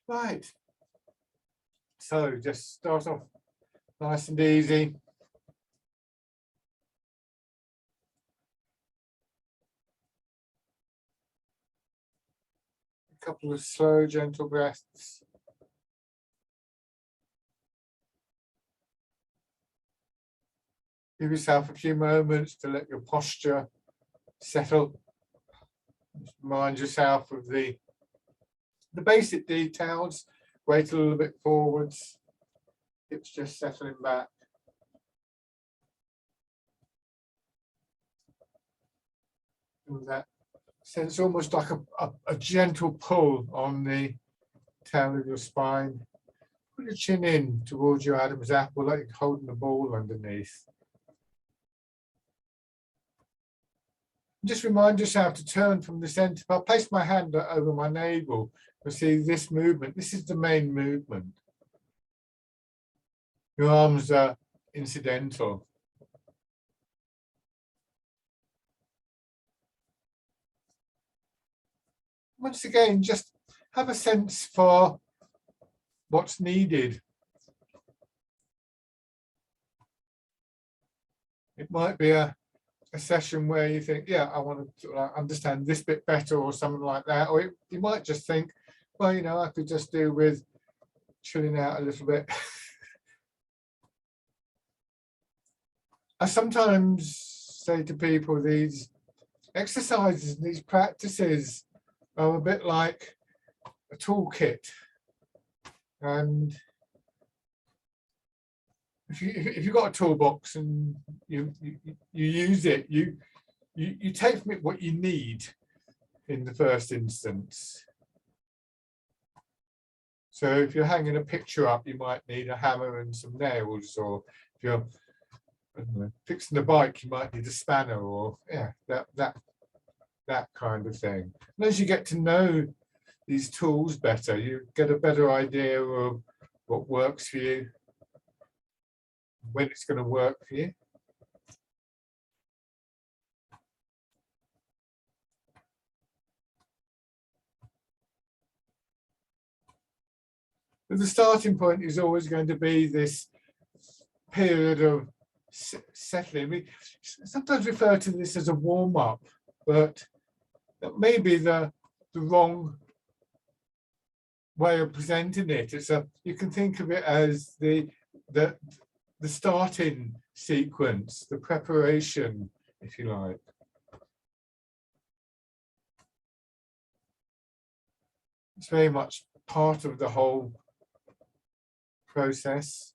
Right. So just start off nice and easy. A couple of slow, gentle breaths. Give yourself a few moments to let your posture settle. Just remind yourself of the basic details. Weight a little bit forwards. Hips just settling back. And that sense almost like a gentle pull on the tail of your spine. Put your chin in towards your Adam's apple, like you're holding the ball underneath. Just remind yourself to turn from the center. I'll place my hand over my navel. You'll see this movement. This is the main movement. Your arms are incidental. Once again, just have a sense for what's needed. It might be a session where you think, yeah, I want to understand this bit better or something like that. Or you might just think, well, you know, I could just do with chilling out a little bit. I sometimes say to people, these exercises, these practices are a bit like a toolkit. And if you've got a toolbox and you use it, you take from it what you need in the first instance. So if you're hanging a picture up, you might need a hammer and some nails, or if you're fixing a bike, you might need a spanner, or yeah, that kind of thing. And as you get to know these tools better, you get a better idea of what works for you, when it's going to work for you. But the starting point is always going to be this period of settling. We sometimes refer to this as a warm-up, but that may be the wrong way of presenting it. It's you can think of it as the starting sequence, the preparation, if you like. It's very much part of the whole process.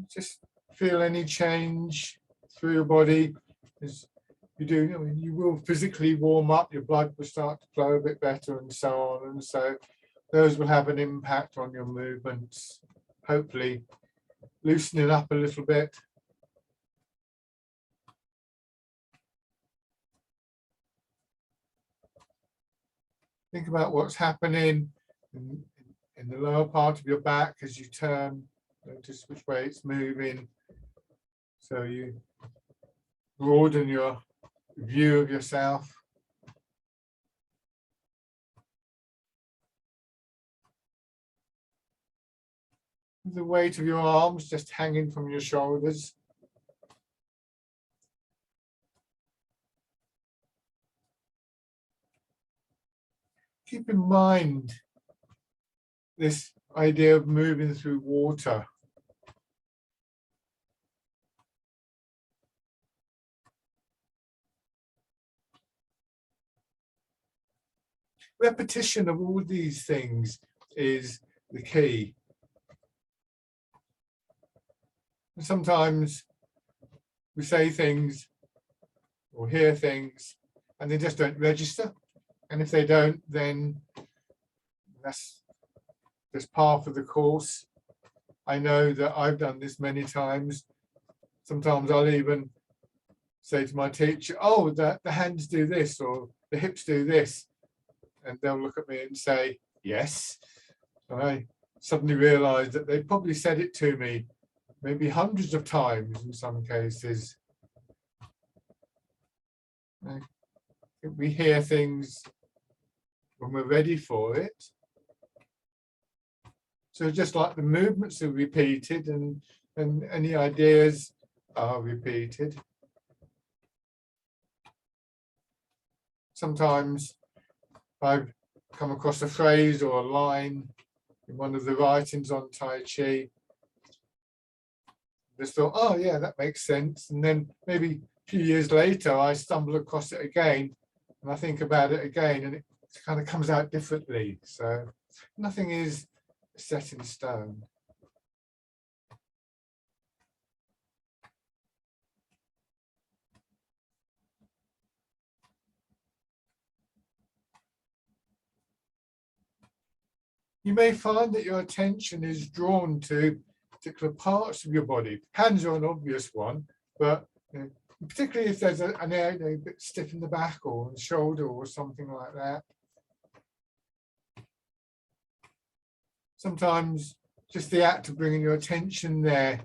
Just feel any change through your body as you do. I mean, you will physically warm up, your blood will start to flow a bit better, and so on. And so those will have an impact on your movements, hopefully loosening up a little bit. Think about what's happening in the lower part of your back as you turn. Notice which way it's moving. So you broaden your view of yourself. The weight of your arms just hanging from your shoulders. Keep in mind this idea of moving through water. Repetition of all these things is the key. And sometimes we say things or hear things and they just don't register. And if they don't, then that's just par for the course. I know that I've done this many times. Sometimes I'll even say to my teacher, oh, the hands do this or the hips do this. and they'll look at me and say, yes. And I suddenly realize that they probably said it to me maybe hundreds of times in some cases. We hear things when we're ready for it. So just like the movements are repeated and any ideas are repeated. Sometimes I've come across a phrase or a line in one of the writings on Tai Chi. Just thought, oh yeah, that makes sense. And then maybe a few years later, I stumble across it again and I think about it again and it kind of comes out differently. So nothing is set in stone. You may find that your attention is drawn to particular parts of your body. Hands are an obvious one, but particularly if there's an area a bit stiff in the back or the shoulder or something like that. Sometimes just the act of bringing your attention there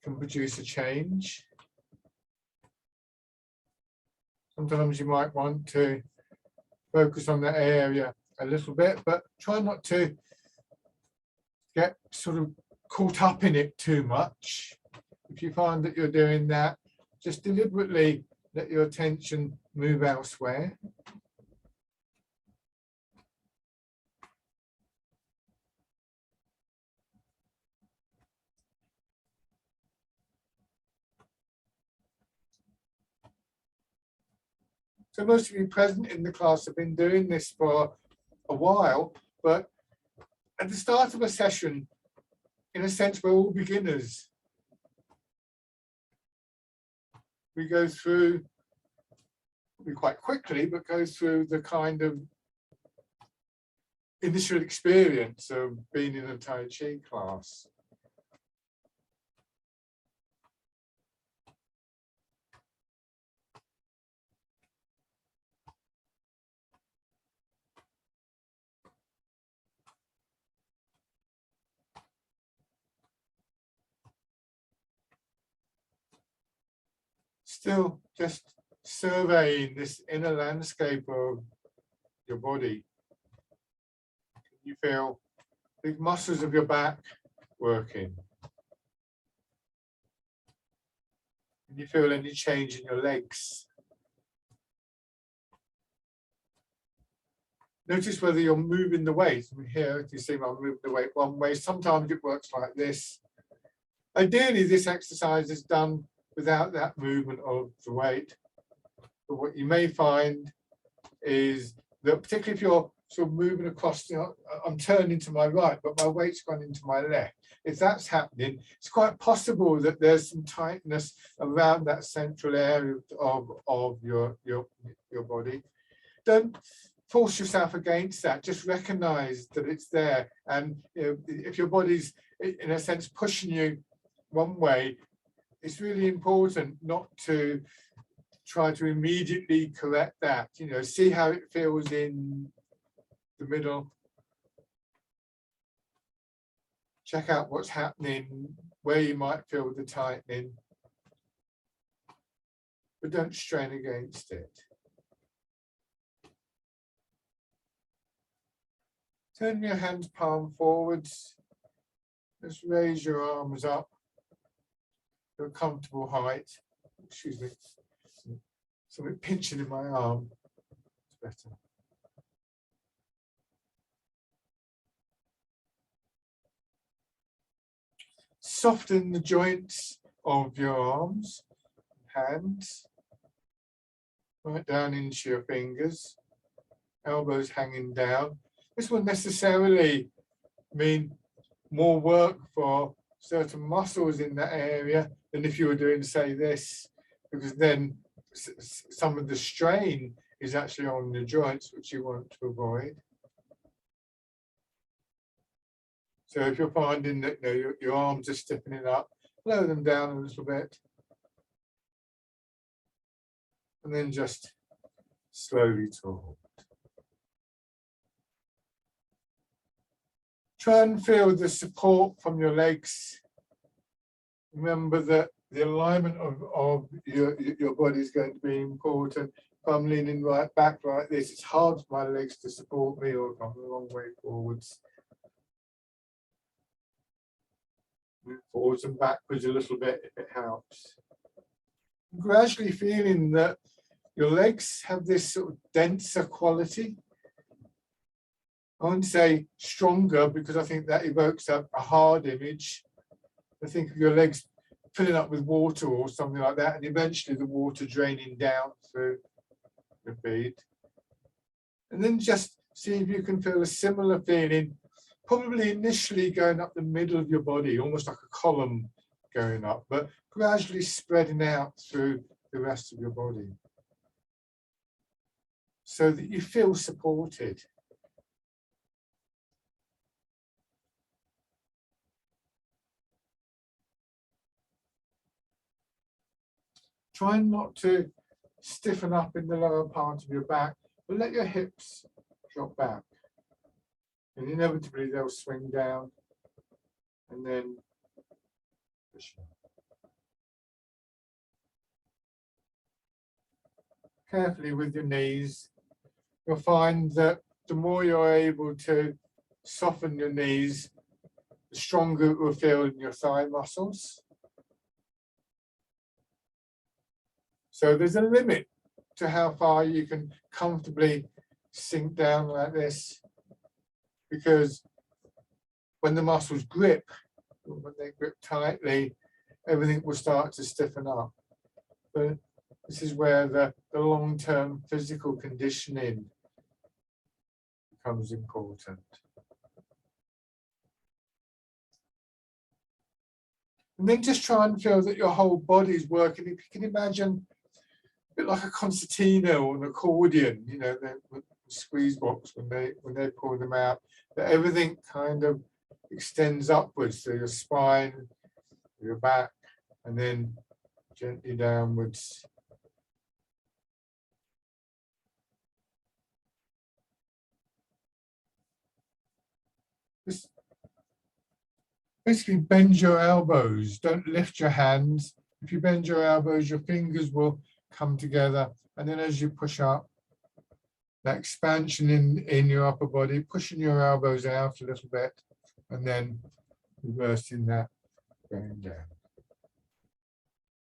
can produce a change. Sometimes you might want to focus on that area a little bit, but try not to get sort of caught up in it too much. If you find that you're doing that, just deliberately let your attention move elsewhere. So most of you present in the class have been doing this for a while, but at the start of a session, in a sense, we're all beginners. We go through, quite quickly, but go through the kind of initial experience of being in a Tai Chi class. Still just surveying this inner landscape of your body. You feel the muscles of your back working. Can you feel any change in your legs? Notice whether you're moving the weight. Here, you see I'm moving the weight one way. Sometimes it works like this. Ideally, this exercise is done without that movement of the weight. But what you may find is that particularly if you're sort of moving across, I'm turning to my right, but my weight's gone into my left. If that's happening, it's quite possible that there's some tightness around that central area of your body. Don't force yourself against that. Just recognize that it's there. And if your body's, in a sense, pushing you one way, it's really important not to try to immediately correct that. See how it feels in the middle. Check out what's happening, where you might feel the tightening, but don't strain against it. Turn your hands palm forwards. Just raise your arms up to a comfortable height. Excuse me. Something pinching in my arm. It's better. Soften the joints of your arms, hands, right down into your fingers, elbows hanging down. This won't necessarily mean more work for certain muscles in that area than if you were doing, say, this, because then some of the strain is actually on the joints, which you want to avoid. So if you're finding that your arms are stiffening up, lower them down a little bit. And then just slowly talk. Try and feel the support from your legs. Remember that the alignment of your body is going to be important. If I'm leaning right back like this, it's hard for my legs to support me, or if I'm the wrong way forwards. Move forwards and backwards a little bit if it helps. Gradually feeling that your legs have this sort of denser quality. I wouldn't say stronger, because I think that evokes a hard image. I think of your legs filling up with water or something like that, and eventually the water draining down through the feet. And then just see if you can feel a similar feeling, probably initially going up the middle of your body, almost like a column going up, but gradually spreading out through the rest of your body, so that you feel supported. Try not to stiffen up in the lower part of your back, but let your hips drop back. And inevitably they'll swing down and then push up. Carefully with your knees. You'll find that the more you're able to soften your knees, the stronger it will feel in your thigh muscles. So there's a limit to how far you can comfortably sink down like this, because when the muscles grip, when they grip tightly, everything will start to stiffen up. But this is where the long-term physical conditioning becomes important. And then just try and feel that your whole body is working. If you can imagine a bit like a concertina or an accordion, you know, the squeeze box when they pull them out, that everything kind of extends upwards through your spine, your back, and then gently downwards. Just basically bend your elbows, don't lift your hands. If you bend your elbows, your fingers will come together, and then as you push up, that expansion in your upper body, pushing your elbows out a little bit, and then reversing that, going down.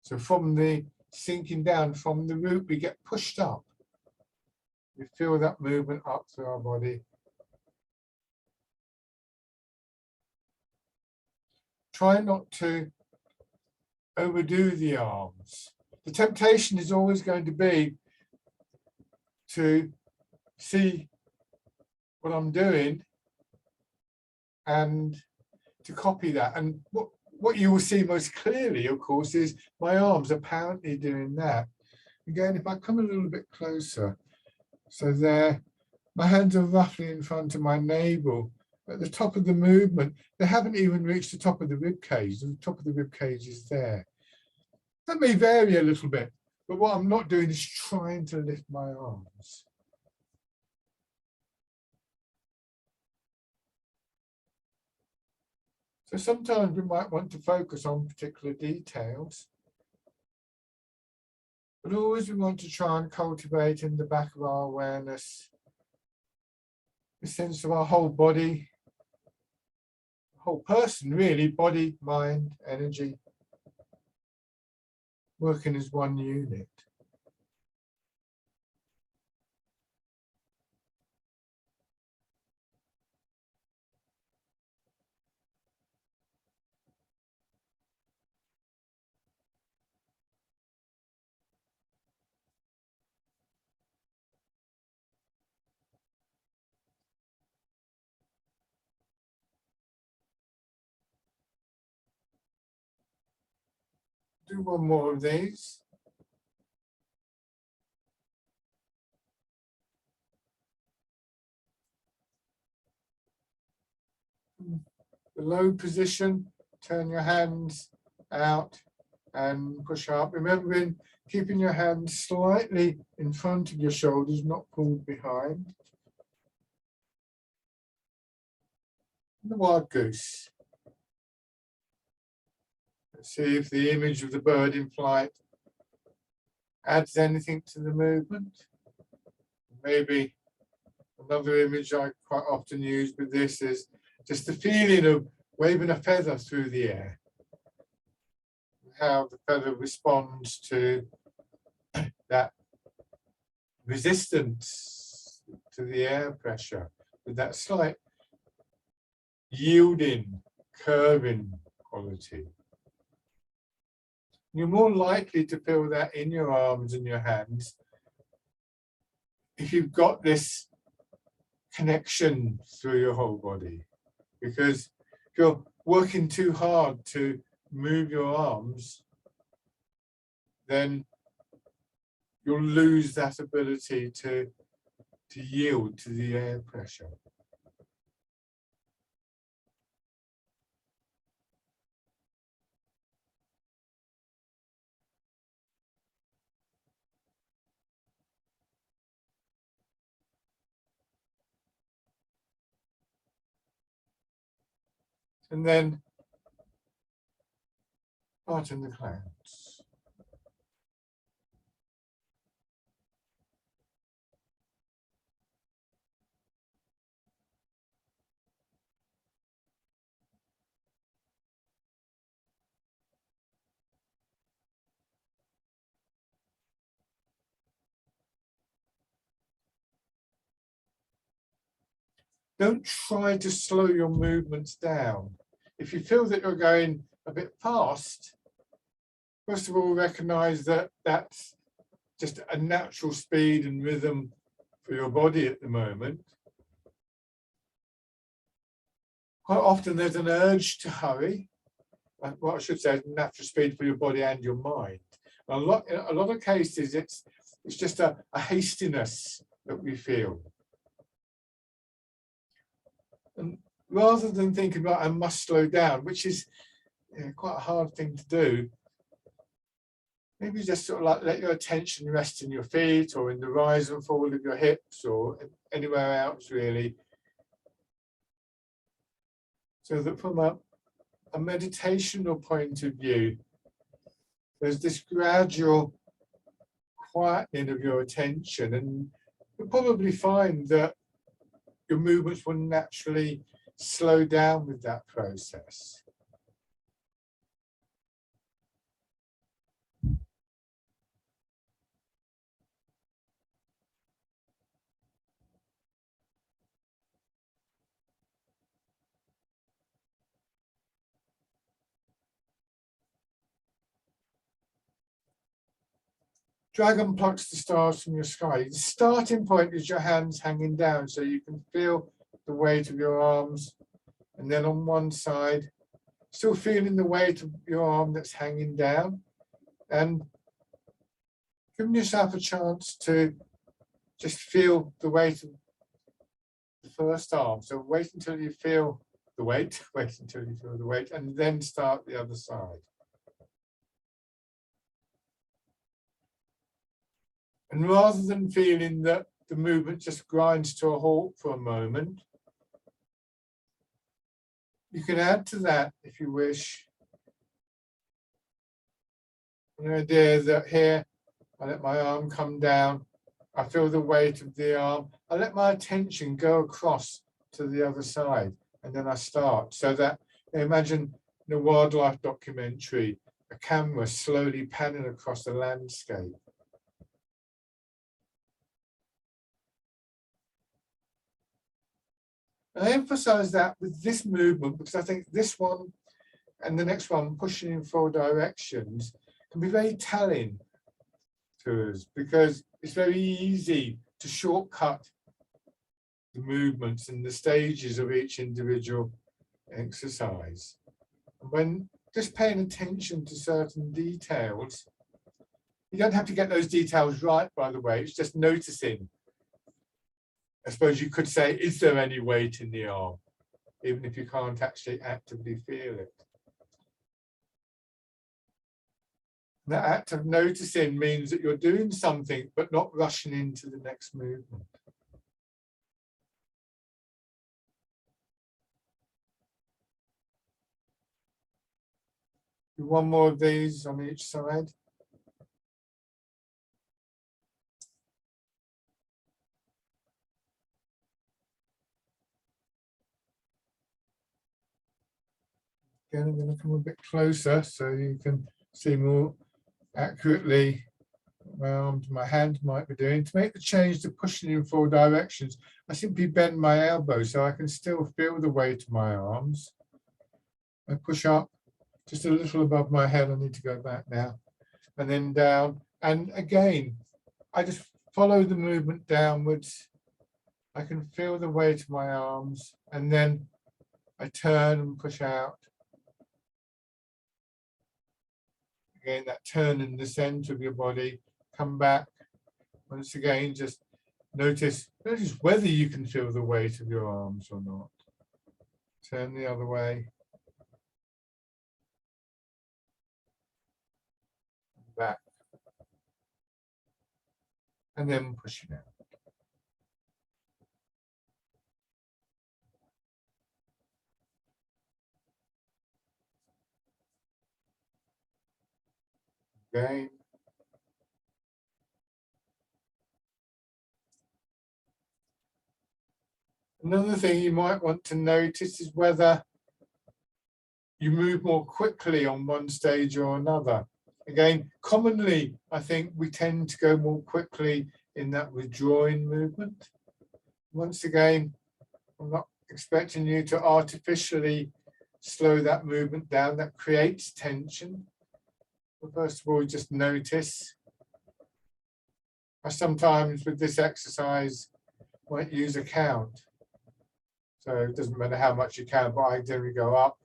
So from the sinking down, from the root, we get pushed up. We feel that movement up through our body. Try not to overdo the arms. The temptation is always going to be to see what I'm doing and to copy that. And what you will see most clearly, of course, is my arms apparently doing that. Again, if I come a little bit closer, so there, my hands are roughly in front of my navel. At the top of the movement, they haven't even reached the top of the rib cage. The top of the rib cage is there. That may vary a little bit, but what I'm not doing is trying to lift my arms. So sometimes we might want to focus on particular details, but always we want to try and cultivate in the back of our awareness the sense of our whole body, whole person really, body, mind, energy, working as one unit. Do one more of these. The low position, turn your hands out and push up. Remembering keeping your hands slightly in front of your shoulders, not pulled behind. The wild goose. Let's see if the image of the bird in flight adds anything to the movement. Maybe another image I quite often use with this is just the feeling of waving a feather through the air. How the feather responds to that resistance to the air pressure with that slight yielding, curving quality. You're more likely to feel that in your arms and your hands if you've got this connection through your whole body. Because if you're working too hard to move your arms, then you'll lose that ability to yield to the air pressure. And then part in the clouds. Don't try to slow your movements down. If you feel that you're going a bit fast, first of all, recognize that that's just a natural speed and rhythm for your body at the moment. Quite often there's an urge to hurry. What I should say is natural speed for your body and your mind. In a lot of cases, it's just a hastiness that we feel. And rather than thinking about I must slow down, which is quite a hard thing to do, maybe just sort of like let your attention rest in your feet or in the rise and fall of your hips or anywhere else really. So that from a meditational point of view, there's this gradual quietening of your attention, and you'll probably find that your movements will naturally slow down with that process. Dragon plucks the stars from your sky. The starting point is your hands hanging down, so you can feel the weight of your arms. And then on one side, still feeling the weight of your arm that's hanging down. And giving yourself a chance to just feel the weight of the first arm. So wait until you feel the weight, wait until you feel the weight, and then start the other side. And rather than feeling that the movement just grinds to a halt for a moment, you can add to that, if you wish, an idea that here, I let my arm come down, I feel the weight of the arm, I let my attention go across to the other side, and then I start. So that, imagine in a wildlife documentary, a camera slowly panning across the landscape. I emphasize that with this movement because I think this one and the next one, pushing in 4 directions, can be very telling to us because it's very easy to shortcut the movements and the stages of each individual exercise. And when just paying attention to certain details, you don't have to get those details right, by the way, it's just noticing. I suppose you could say, is there any weight in the arm? Even if you can't actually actively feel it. That act of noticing means that you're doing something, but not rushing into the next movement. Do one more of these on each side. Again, I'm going to come a bit closer so you can see more accurately what my arms, my hand might be doing. To make the change to pushing in 4 directions, I simply bend my elbow so I can still feel the weight of my arms. I push up just a little above my head. I need to go back now. And then down. And again, I just follow the movement downwards. I can feel the weight of my arms. And then I turn and push out. Again, that turn in the center of your body. Come back. Once again, just notice whether you can feel the weight of your arms or not. Turn the other way. Back. And then pushing out. Again. Another thing you might want to notice is whether you move more quickly on one stage or another. Again, commonly, I think we tend to go more quickly in that withdrawing movement. Once again, I'm not expecting you to artificially slow that movement down. That creates tension. But first of all, just notice. I sometimes, with this exercise, might use a count. So it doesn't matter how much you count, but I generally go up,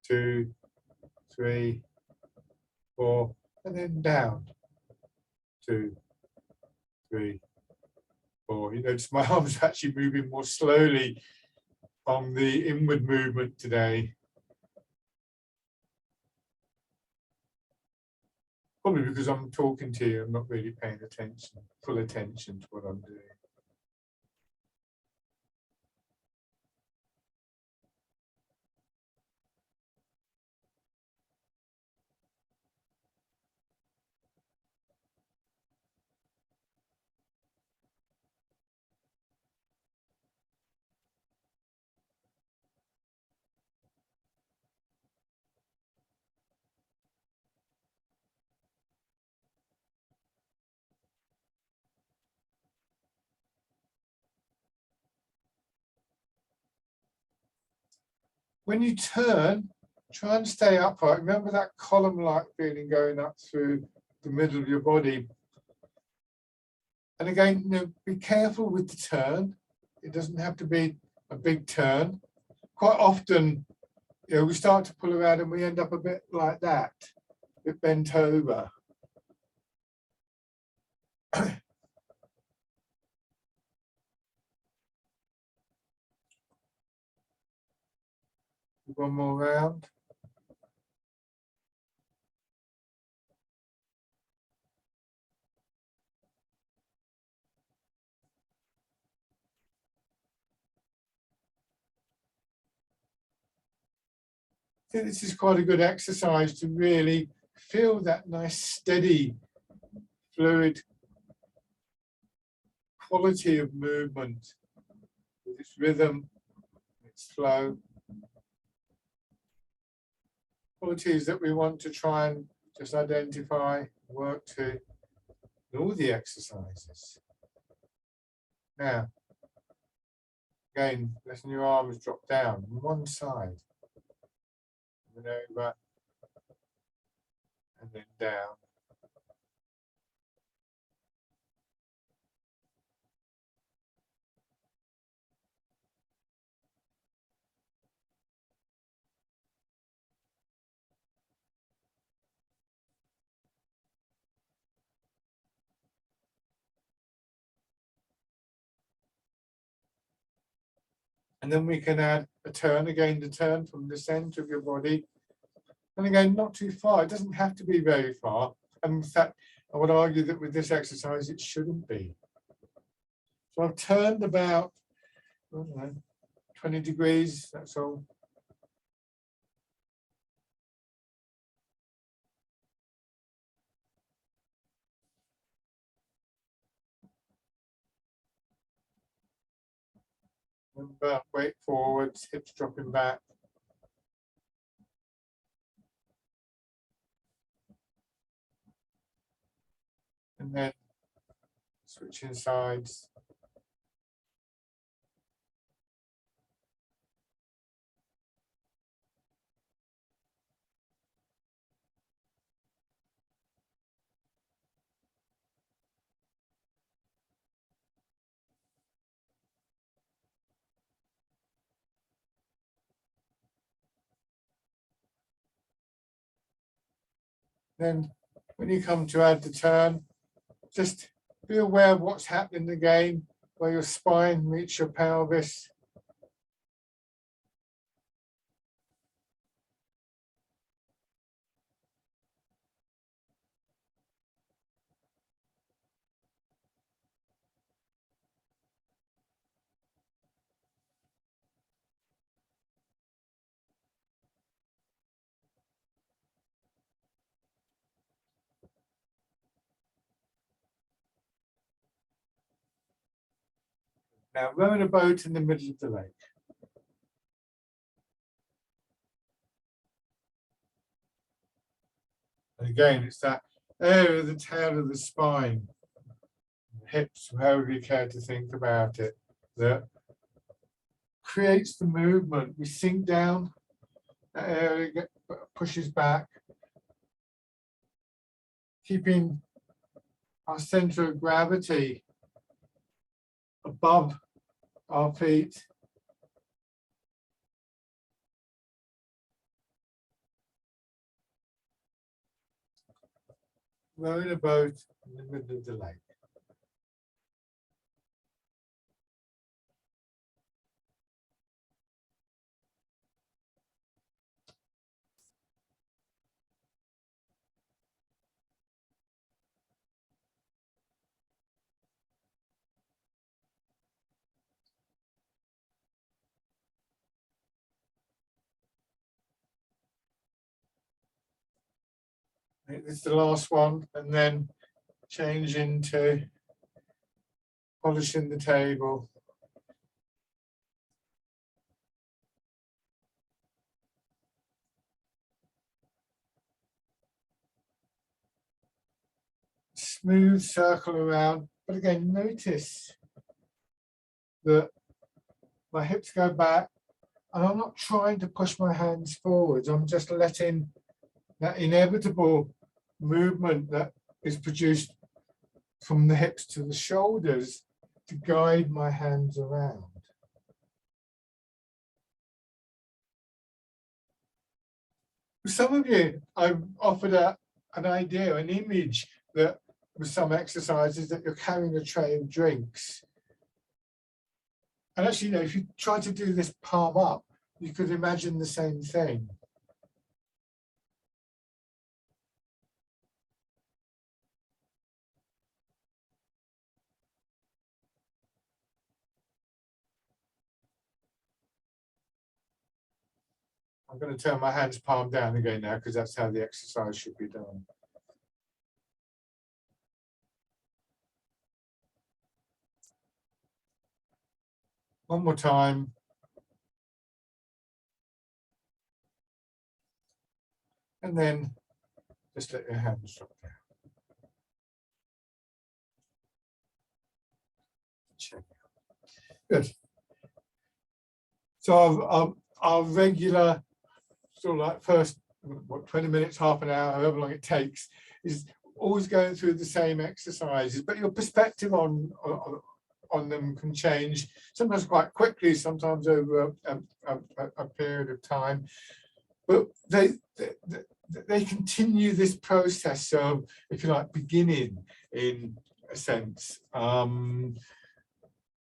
2, 3, 4, and then down, 2, 3, 4. You notice my arms are actually moving more slowly on the inward movement today. Probably because I'm talking to you, I'm not really paying attention, full attention to what I'm doing. When you turn, try and stay upright. Remember that column-like feeling going up through the middle of your body. And again, be careful with the turn. It doesn't have to be a big turn. Quite often, we start to pull around and we end up a bit like that, a bit bent over. One more round. I think this is quite a good exercise to really feel that nice, steady, fluid quality of movement with its rhythm, its flow. Qualities that we want to try and just identify, work to in all the exercises. Now, again, letting your arms drop down on one side, and over, and then down. And then we can add a turn, again, the turn from the center of your body. And again, not too far. It doesn't have to be very far. And in fact, I would argue that with this exercise, it shouldn't be. So I've turned about, I don't know, 20 degrees, that's all. Remember, weight forwards, hips dropping back. And then switching sides. Then when you come to add the turn, just be aware of what's happening again, where your spine meets your pelvis. Now rowing a boat in the middle of the lake. And again, it's that area of the tail of the spine, hips, however you care to think about it, that creates the movement. We sink down, that area pushes back, keeping our center of gravity above our feet. Rowing a boat in the middle of the lake. This is the last one, and then change into polishing the table. Smooth circle around, but again, notice that my hips go back, and I'm not trying to push my hands forwards. I'm just letting that inevitable movement that is produced from the hips to the shoulders to guide my hands around. For some of you, I've offered an idea, an image that with some exercises that you're carrying a tray of drinks. And actually, if you try to do this palm up, you could imagine the same thing. I'm going to turn my hands palm down again now, because that's how the exercise should be done. One more time. And then just let your hands drop down. Check. Good. So our regular sort of like first, what, 20 minutes, half an hour, however long it takes, is always going through the same exercises, but your perspective on them can change, sometimes quite quickly, sometimes over a period of time. But they continue this process of, if you like, beginning in a sense,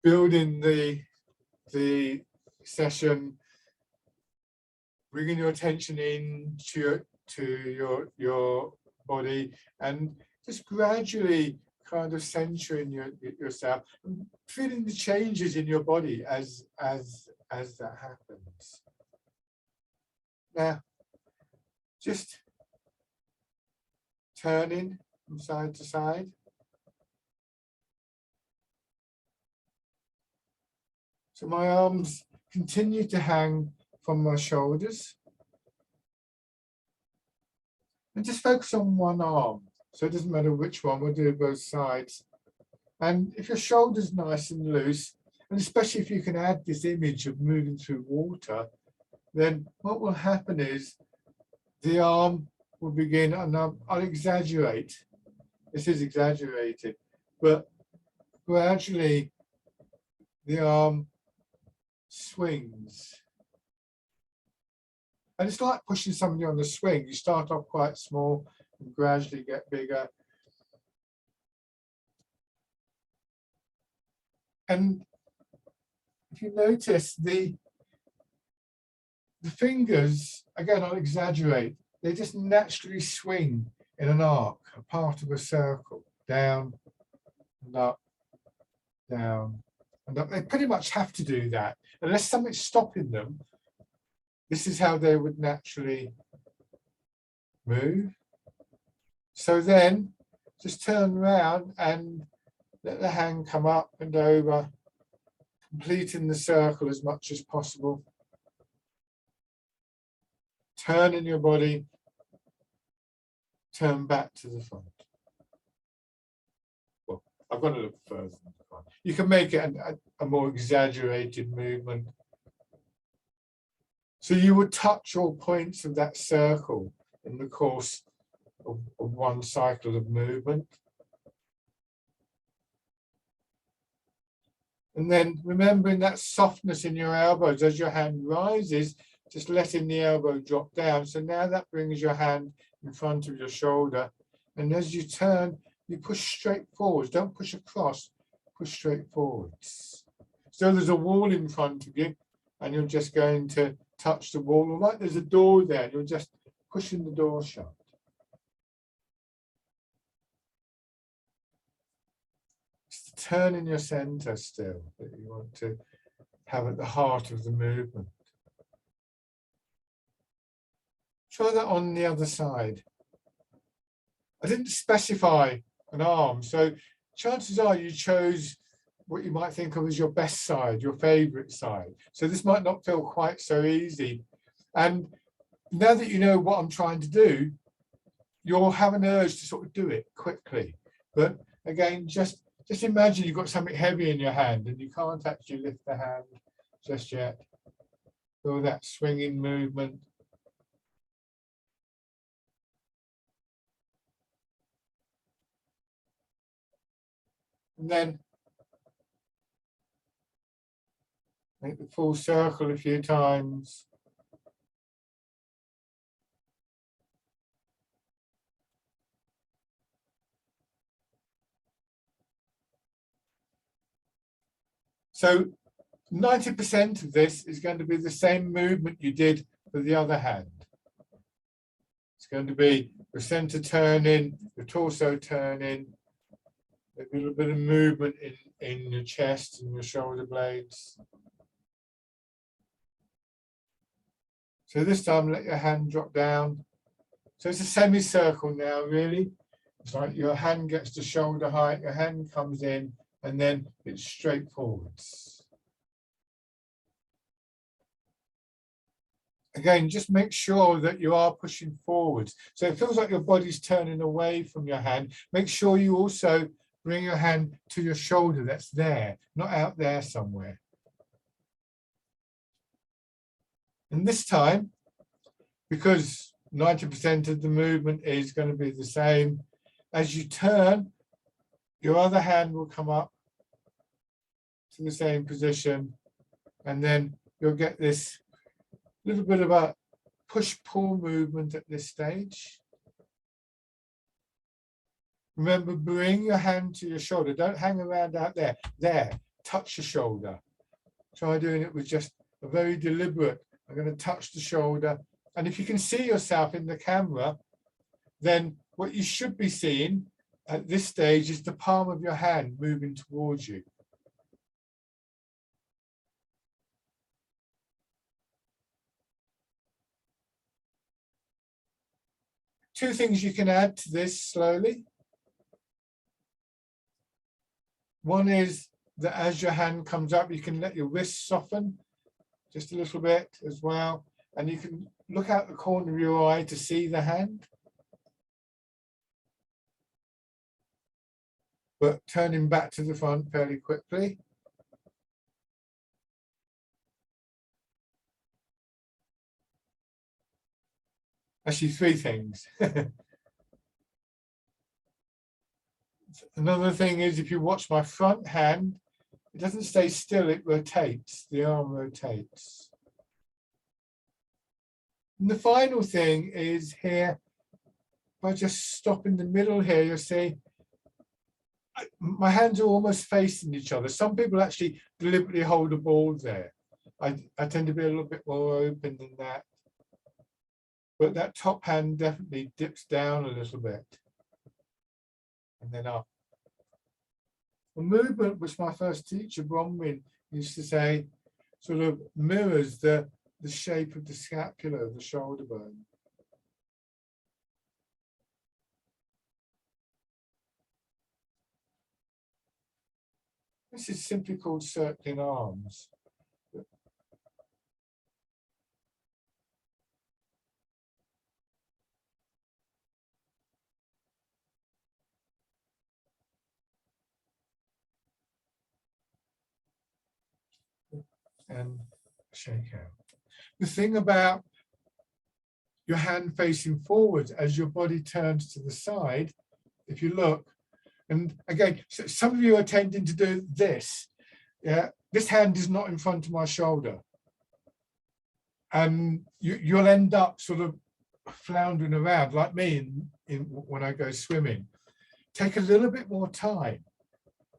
building the session, bringing your attention in to your body, and just gradually kind of centering yourself, and feeling the changes in your body as that happens. Now, just turning from side to side. So my arms continue to hang from my shoulders. And just focus on one arm. So it doesn't matter which one, we'll do both sides. And if your shoulder's nice and loose, and especially if you can add this image of moving through water, then what will happen is the arm will begin, and I'll exaggerate. This is exaggerated, but gradually the arm swings. And it's like pushing somebody on the swing. You start off quite small and gradually get bigger. And if you notice, the fingers, again, I'll exaggerate, they just naturally swing in an arc, a part of a circle, down and up, down and up. They pretty much have to do that. Unless something's stopping them, this is how they would naturally move. So then just turn around and let the hand come up and over, completing the circle as much as possible. Turn in your body, turn back to the front. Well, I've got to look further than the front. You can make it a more exaggerated movement. So you would touch all points of that circle in the course of one cycle of movement. And then remembering that softness in your elbows as your hand rises, just letting the elbow drop down. So now that brings your hand in front of your shoulder. And as you turn, you push straight forwards. Don't push across, push straight forwards. So there's a wall in front of you, and you're just going to touch the wall. Or like there's a door there, you're just pushing the door shut. It's the turn in your center still that you want to have at the heart of the movement. Try that on the other side. I didn't specify an arm, so chances are you chose what you might think of as your best side, your favorite side. So this might not feel quite so easy. And now that you know what I'm trying to do, you'll have an urge to sort of do it quickly. But again, just imagine you've got something heavy in your hand and you can't actually lift the hand just yet. Feel that swinging movement. And then make the full circle a few times. So 90% of this is going to be the same movement you did for the other hand. It's going to be the center turning, the torso turning, a little bit of movement in your chest and your shoulder blades. So this time, let your hand drop down. So it's a semicircle now, really. It's like your hand gets to shoulder height, your hand comes in, and then it's straight forwards. Again, just make sure that you are pushing forwards. So it feels like your body's turning away from your hand. Make sure you also bring your hand to your shoulder that's there, not out there somewhere. And this time, because 90% of the movement is going to be the same, as you turn, your other hand will come up to the same position, and then you'll get this little bit of a push-pull movement at this stage. Remember, bring your hand to your shoulder. Don't hang around out there. There, touch your shoulder. Try doing it with just a very deliberate, I'm going to touch the shoulder. And if you can see yourself in the camera, then what you should be seeing at this stage is the palm of your hand moving towards you. Two things you can add to this slowly. One is that as your hand comes up, you can let your wrist soften just a little bit as well. And you can look out the corner of your eye to see the hand. But turning back to the front fairly quickly. Actually, three things. Another thing is, if you watch my front hand, it doesn't stay still, it rotates, the arm rotates. And the final thing is here, if I just stop in the middle here, you'll see my hands are almost facing each other. Some people actually deliberately hold a ball there. I tend to be a little bit more open than that. But that top hand definitely dips down a little bit. And then up. The movement, which my first teacher, Bronwyn, used to say, sort of mirrors the shape of the scapula, the shoulder bone. This is simply called circling arms. And shake out. The thing about your hand facing forward as your body turns to the side, if you look, and again, some of you are tending to do this. Yeah, this hand is not in front of my shoulder. And you'll end up sort of floundering around like me when I go swimming. Take a little bit more time.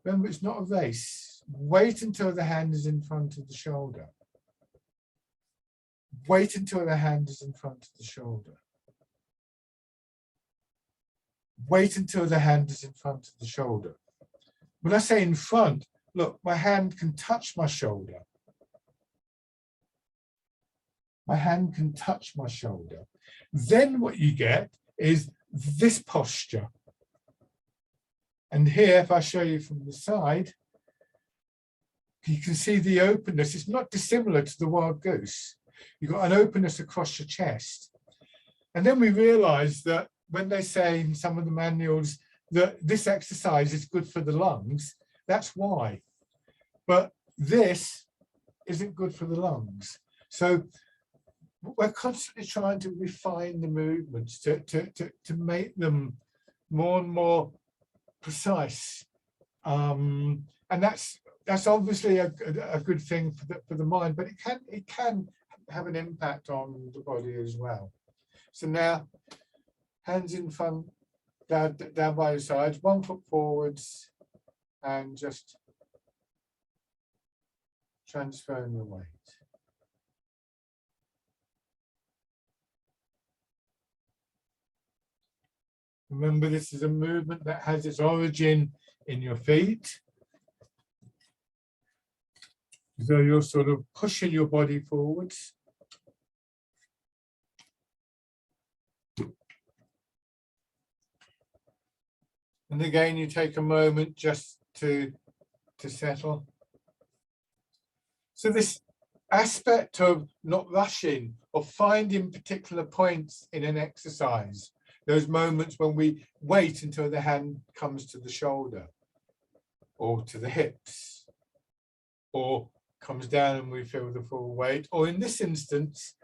Remember, it's not a race. Wait until the hand is in front of the shoulder. Wait until the hand is in front of the shoulder. Wait until the hand is in front of the shoulder. When I say in front, look, my hand can touch my shoulder. My hand can touch my shoulder. Then what you get is this posture. And here, if I show you from the side, you can see the openness. It's not dissimilar to the wild goose. You've got an openness across your chest. And then we realize that when they say in some of the manuals that this exercise is good for the lungs, that's why. But this isn't good for the lungs. So we're constantly trying to refine the movements to make them more and more precise. And that's obviously a good thing for the mind, but it can have an impact on the body as well. So now, hands in front, down by your sides, 1 foot forwards, and just transferring the weight. Remember, this is a movement that has its origin in your feet. So you're sort of pushing your body forwards. And again, you take a moment just to settle. So this aspect of not rushing, or finding particular points in an exercise, those moments when we wait until the hand comes to the shoulder or to the hips, or comes down and we feel the full weight, or in this instance,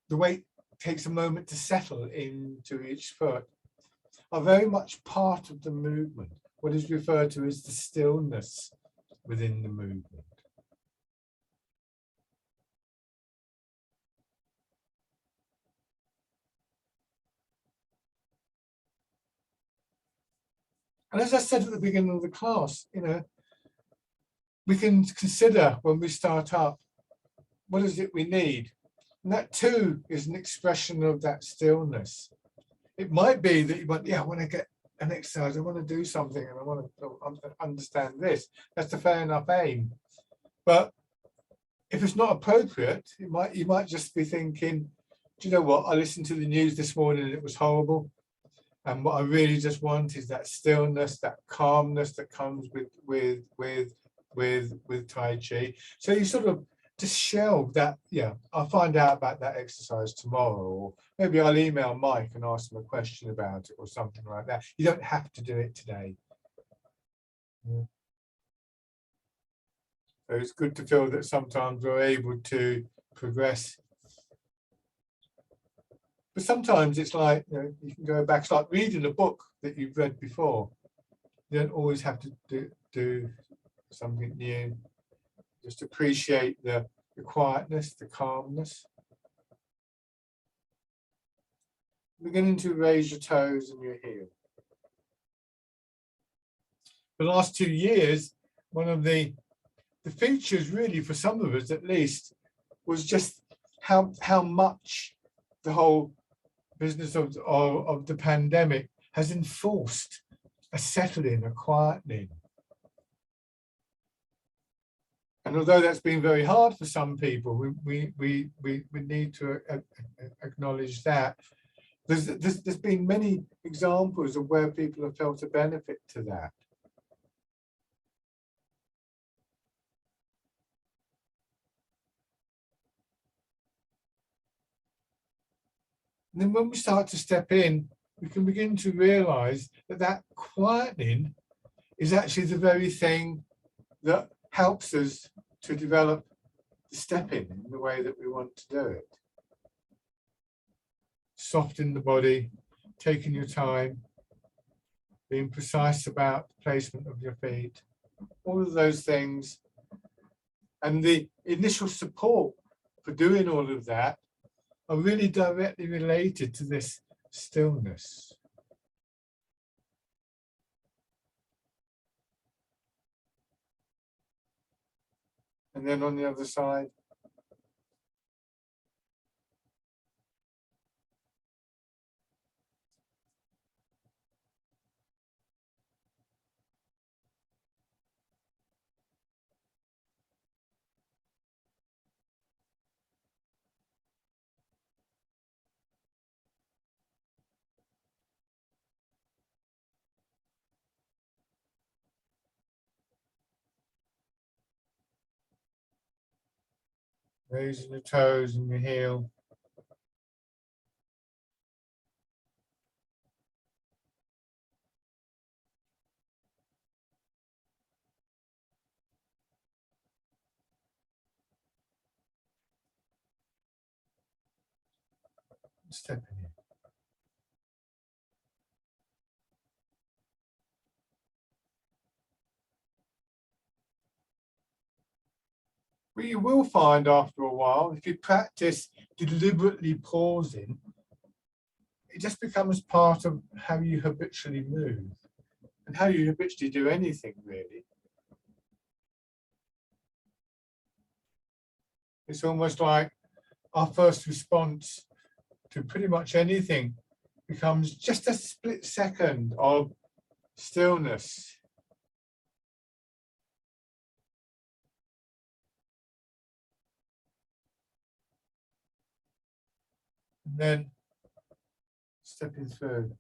the weight takes a moment to settle into each foot, are very much part of the movement, what is referred to as the stillness within the movement. And as I said at the beginning of the class, we can consider when we start up, what is it we need? And that too is an expression of that stillness. It might be that you want, I want to get an exercise, I want to do something, and I want to understand this. That's a fair enough aim. But if it's not appropriate, you might just be thinking, do you know what? I listened to the news this morning and it was horrible. And what I really just want is that stillness, that calmness that comes with with Tai Chi. So you sort of just shelve that. Yeah, I'll find out about that exercise tomorrow, or maybe I'll email Mike and ask him a question about it or something like that. You don't have to do it today. Yeah. So it's good to feel that sometimes we're able to progress. But sometimes it's like, you can go back, it's like reading a book that you've read before. You don't always have to do something new. Just appreciate the quietness, the calmness. Beginning to raise your toes and your heel. The last 2 years, one of the features really for some of us at least was just how much the whole business of the pandemic has enforced a settling, a quietening. And although that's been very hard for some people, we need to acknowledge that. There's been many examples of where people have felt a benefit to that. And then when we start to step in, we can begin to realize that quietening is actually the very thing that helps us to develop the stepping in the way that we want to do it. Soften the body, taking your time, being precise about the placement of your feet, all of those things. And the initial support for doing all of that are really directly related to this stillness. And then on the other side. Raising your toes and your heel. Stepping in. Well, you will find after a while, if you practice deliberately pausing, it just becomes part of how you habitually move and how you habitually do anything, really. It's almost like our first response to pretty much anything becomes just a split second of stillness. And then stepping through.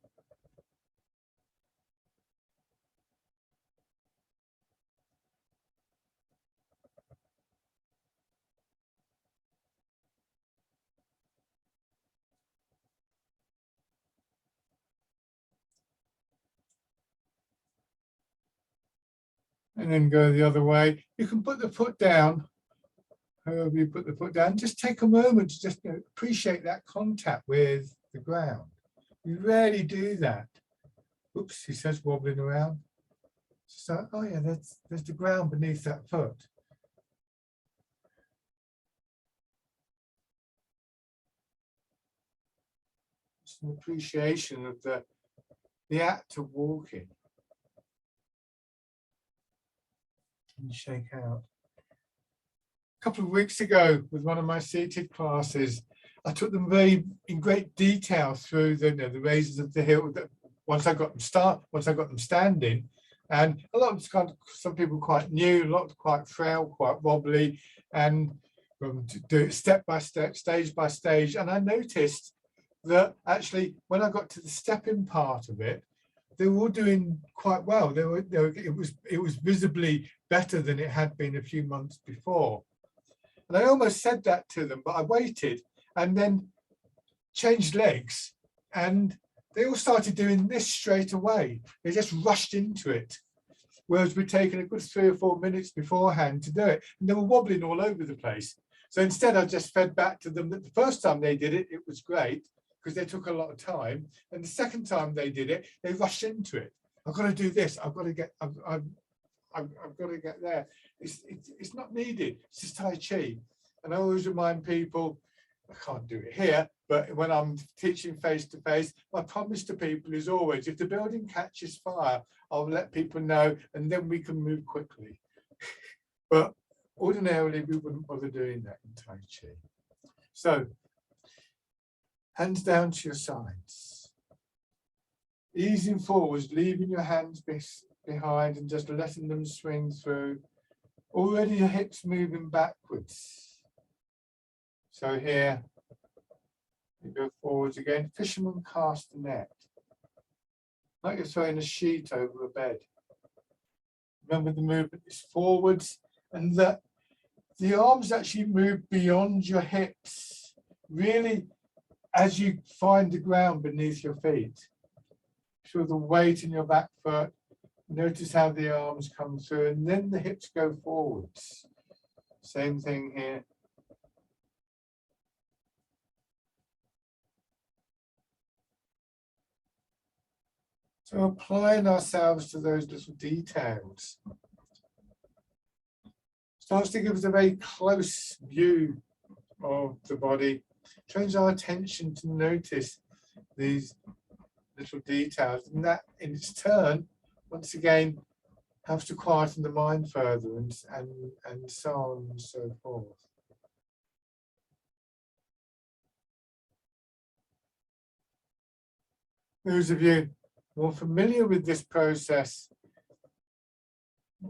And then go the other way. You can put the foot down, however you put the foot down. Just take a moment to just appreciate that contact with the ground. You rarely do that. Oops, he says, wobbling around. So, oh yeah, there's the ground beneath that foot. It's an appreciation of the act of walking. And shake out. A couple of weeks ago, with one of my seated classes, I took them in great detail through the raises of the heel. Once I got them standing, and a lot of some people quite new, a lot quite frail, quite wobbly, and to do it step by step, stage by stage. And I noticed that actually, when I got to the stepping part of it, they were all doing quite well. It was visibly better than it had been a few months before. And I almost said that to them, but I waited and then changed legs, and they all started doing this straight away. They just rushed into it, whereas we'd taken a good 3 or 4 minutes beforehand to do it, and they were wobbling all over the place. So instead, I just fed back to them that the first time they did it, it was great because they took a lot of time, and the second time they did it, they rushed into it. I've got to do this. I've got to get. I've got to get there. It's not needed. It's just Tai Chi, and I always remind people, I can't do it here, but when I'm teaching face to face, my promise to people is always, if the building catches fire, I'll let people know, and then we can move quickly. But ordinarily, we wouldn't bother doing that in Tai Chi. So, hands down to your sides. Easing forwards, leaving your hands behind and just letting them swing through. Already your hips moving backwards. So here, you go forwards again. Fisherman cast the net. Like you're throwing a sheet over a bed. Remember, the movement is forwards, and that the arms actually move beyond your hips, really, as you find the ground beneath your feet. Feel the weight in your back foot. Notice how the arms come through, and then the hips go forwards. Same thing here. So applying ourselves to those little details starts to give us a very close view of the body, trains our attention to notice these little details, and that in its turn, once again, helps to quieten the mind further, and so on and so forth. Those of you more familiar with this process,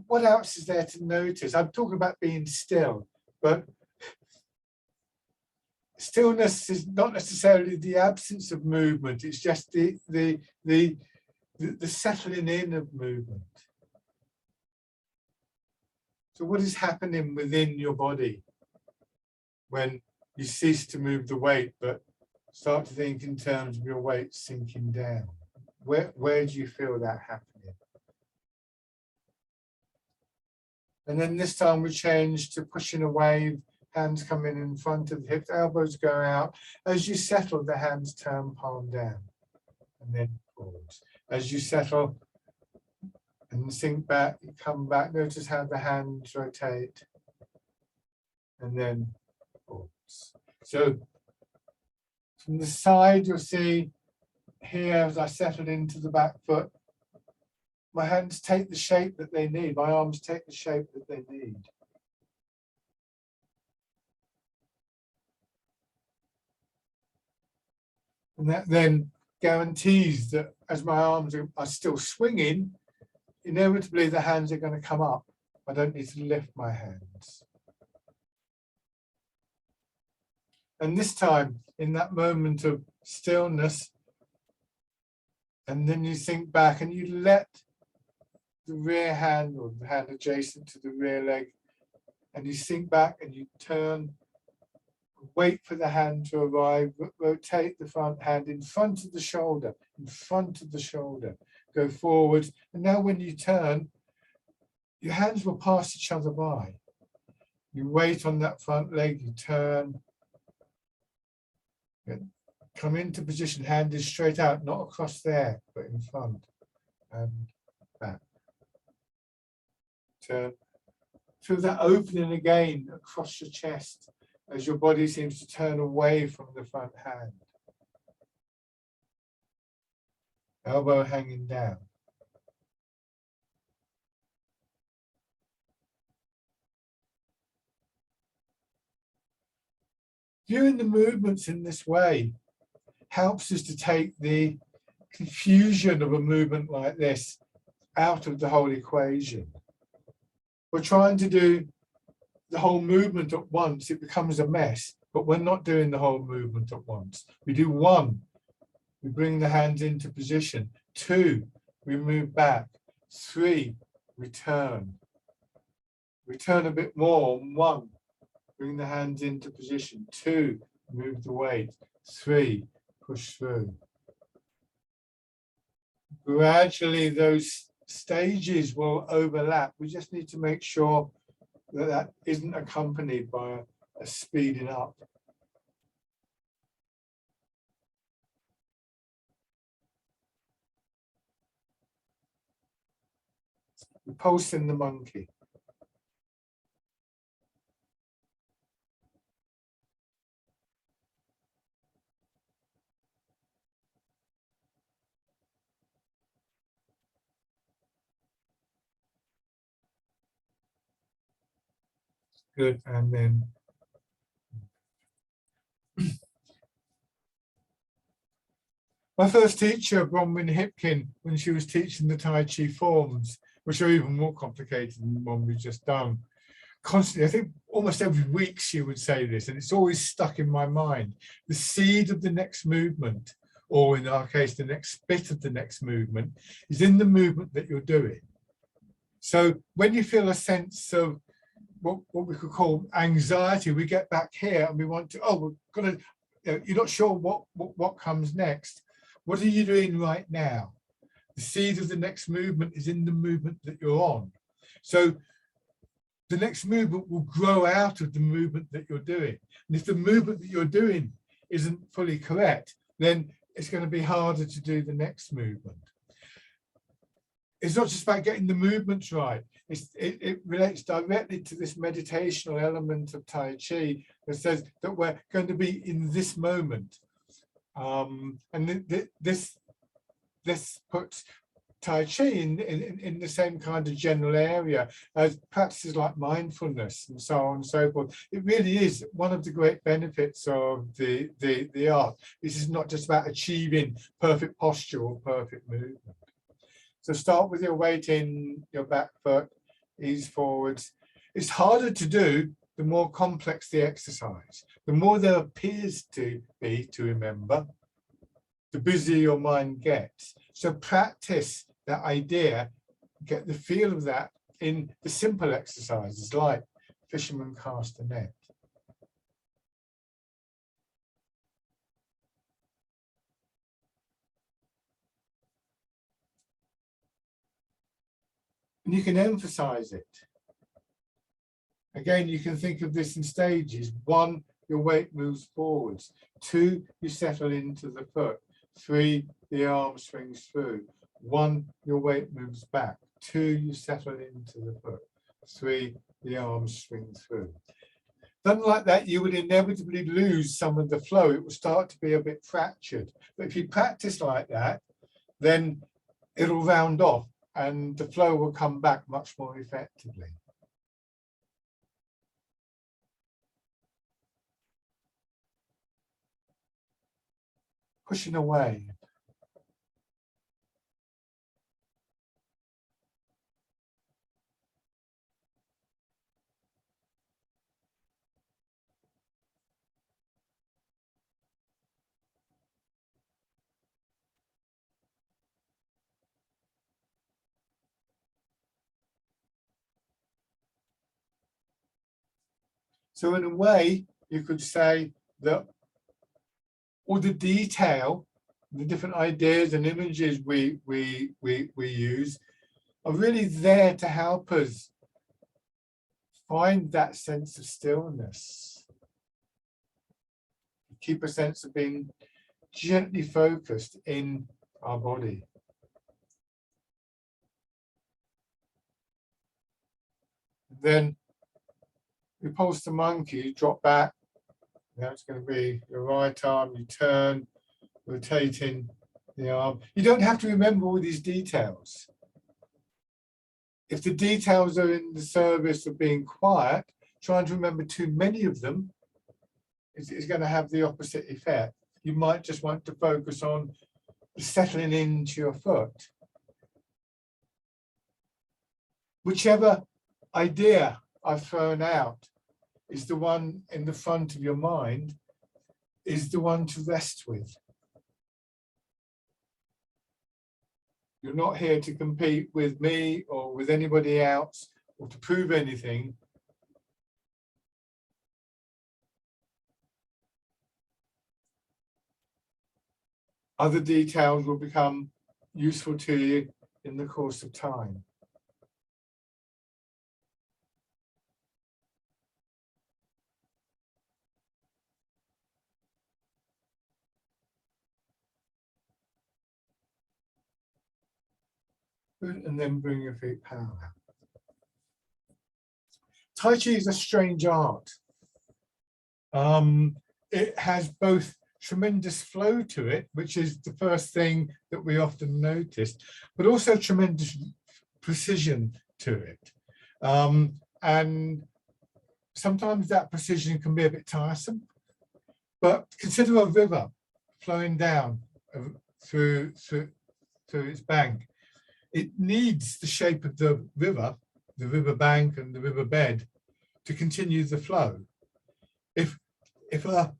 what else is there to notice? I'm talking about being still, but stillness is not necessarily the absence of movement. It's just the settling in of movement. So what is happening within your body when you cease to move the weight, but start to think in terms of your weight sinking down? Where do you feel that happening? And then this time we change to pushing away, hands come in front of the hips, elbows go out. As you settle, the hands turn palm down and then forwards. As you settle and sink back, you come back, notice how the hands rotate and then forwards. So from the side, you'll see here, as I settled into the back foot, my hands take the shape that they need. My arms take the shape that they need. And that then guarantees that as my arms are still swinging, inevitably the hands are going to come up. I don't need to lift my hands. And this time, in that moment of stillness, and then you sink back and you let the rear hand or the hand adjacent to the rear leg, and you sink back and you turn, wait for the hand to arrive, rotate the front hand in front of the shoulder, go forward. And now when you turn, your hands will pass each other by. You wait on that front leg, you turn, come into position, hand is straight out, not across there, but in front and back. Turn. Feel that opening again across your chest as your body seems to turn away from the front hand. Elbow hanging down. Viewing the movements in this way helps us to take the confusion of a movement like this out of the whole equation. We're trying to do the whole movement at once, it becomes a mess, but we're not doing the whole movement at once. We do one, we bring the hands into position. 2, we move back. 3, return. Return a bit more. 1, bring the hands into position. 2, move the weight. 3, push through. Gradually, those stages will overlap. We just need to make sure that that isn't accompanied by a speeding up. Pulsing the monkey. Good, and then my first teacher, Bronwyn Hipkin, when she was teaching the Tai Chi forms, which are even more complicated than the one we've just done, constantly, I think almost every week she would say this, and it's always stuck in my mind. The seed of the next movement, or in our case, the next bit of the next movement, is in the movement that you're doing. So when you feel a sense of what we could call anxiety, we get back here and we want to, we're gonna, you're not sure what comes next. What are you doing right now? The seed of the next movement is in the movement that you're on. So the next movement will grow out of the movement that you're doing. And if the movement that you're doing isn't fully correct, then it's going to be harder to do the next movement. It's not just about getting the movements right. It relates directly to this meditational element of Tai Chi that says that we're going to be in this moment. And this puts Tai Chi in the same kind of general area as practices like mindfulness and so on and so forth. It really is one of the great benefits of the art. This is not just about achieving perfect posture or perfect movement. So start with your weight in your back foot, ease forwards. It's harder to do the more complex the exercise. The more there appears to be to remember, the busier your mind gets. So practice that idea, get the feel of that in the simple exercises like fisherman cast a net. And you can emphasize it. Again, you can think of this in stages. 1, your weight moves forwards. 2, you settle into the foot. 3, the arm swings through. 1, your weight moves back. 2, you settle into the foot. 3, the arms swing through. Done like that, you would inevitably lose some of the flow. It will start to be a bit fractured. But if you practice like that, then it'll round off and the flow will come back much more effectively. Pushing away. So in a way, you could say that all the detail, the different ideas and images we use are really there to help us find that sense of stillness. Keep a sense of being gently focused in our body. Then we pulse the monkey, drop back. Now it's going to be your right arm, you turn, rotating the arm. You don't have to remember all these details. If the details are in the service of being quiet, trying to remember too many of them is going to have the opposite effect. You might just want to focus on settling into your foot. Whichever idea I've thrown out is the one in the front of your mind, is the one to rest with. You're not here to compete with me or with anybody else or to prove anything. Other details will become useful to you in the course of time. And then bring your feet parallel. Tai Chi is a strange art. It has both tremendous flow to it, which is the first thing that we often notice, but also tremendous precision to it. And sometimes that precision can be a bit tiresome, but consider a river flowing down through its bank. It needs the shape of the river bank and the river bed to continue the flow. If a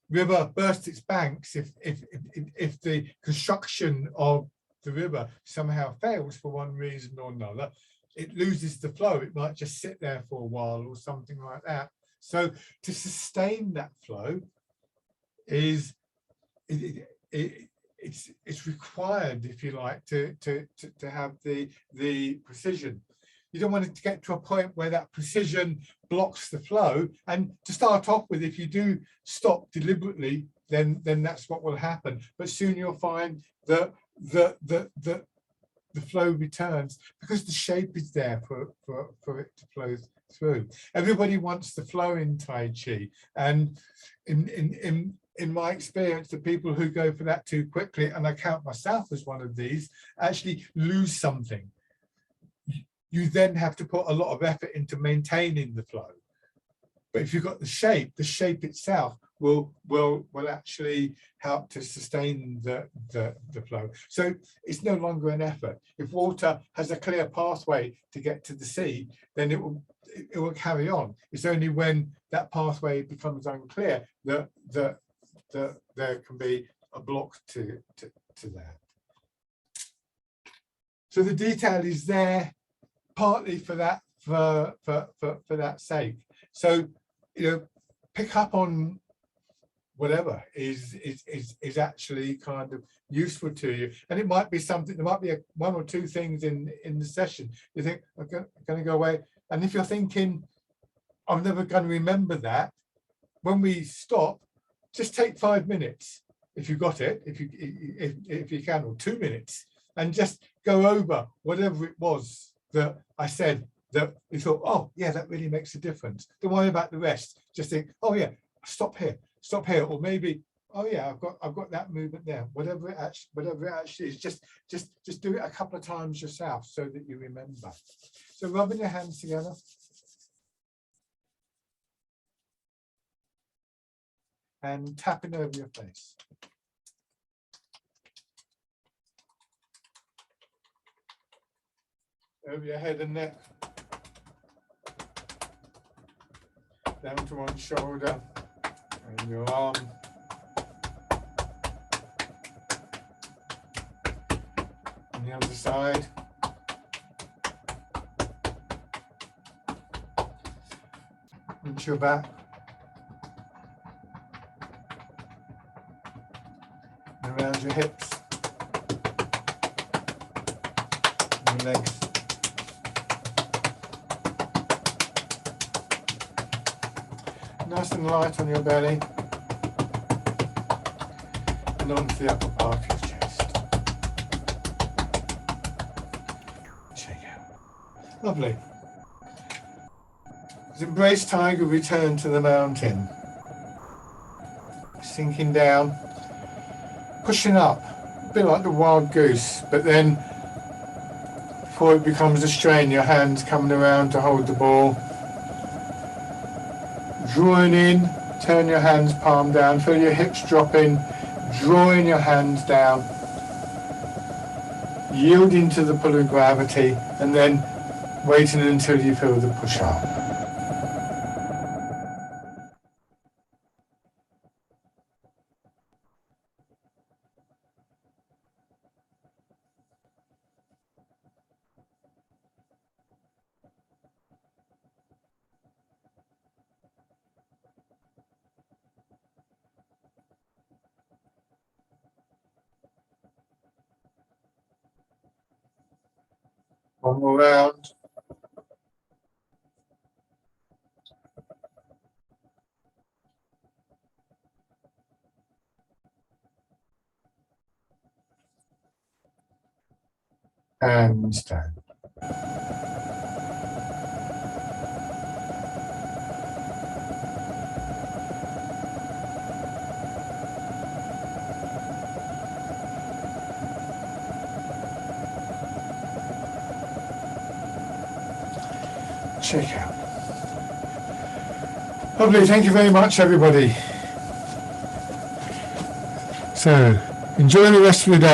river bursts its banks, if the construction of the river somehow fails for one reason or another, it loses the flow. It might just sit there for a while or something like that. So to sustain that flow is it's required, if you like, to have the precision. You don't want it to get to a point where that precision blocks the flow. And to start off with, if you do stop deliberately, then that's what will happen. But soon you'll find that the flow returns because the shape is there for it to flow through. Everybody wants the flow in Tai Chi, and in my experience, the people who go for that too quickly, and I count myself as one of these, actually lose something. You then have to put a lot of effort into maintaining the flow. But if you've got the shape itself will actually help to sustain the flow. So it's no longer an effort. If water has a clear pathway to get to the sea, then it will carry on. It's only when that pathway becomes unclear that there can be a block to that. So the detail is there partly for that for that sake. So pick up on whatever is actually kind of useful to you, and it might be something. There might be one or two things in the session you think I'm going to go away, and if you're thinking I'm never going to remember that, when we stop, just take 5 minutes if you got it, if you can, or 2 minutes, and just go over whatever it was that I said that you thought, oh yeah, that really makes a difference. Don't worry about the rest. Just think, oh yeah, stop here, or maybe, oh yeah, I've got that movement there. Whatever it actually is, just do it a couple of times yourself so that you remember. So rubbing your hands together. And tapping over your face. Over your head and neck. Down to one shoulder and your arm. On the other side. Into your back. Around your hips, your legs. Nice and light on your belly and onto the upper part of your chest. Check out. Lovely. As embrace tiger, return to the mountain. Sinking down. Pushing up, a bit like the wild goose, but then before it becomes a strain, your hands coming around to hold the ball. Drawing in, turn your hands palm down, feel your hips dropping, drawing your hands down, yielding to the pull of gravity, and then waiting until you feel the push up. One more round. And stand. Check out. Lovely, thank you very much, everybody. So, enjoy the rest of the day.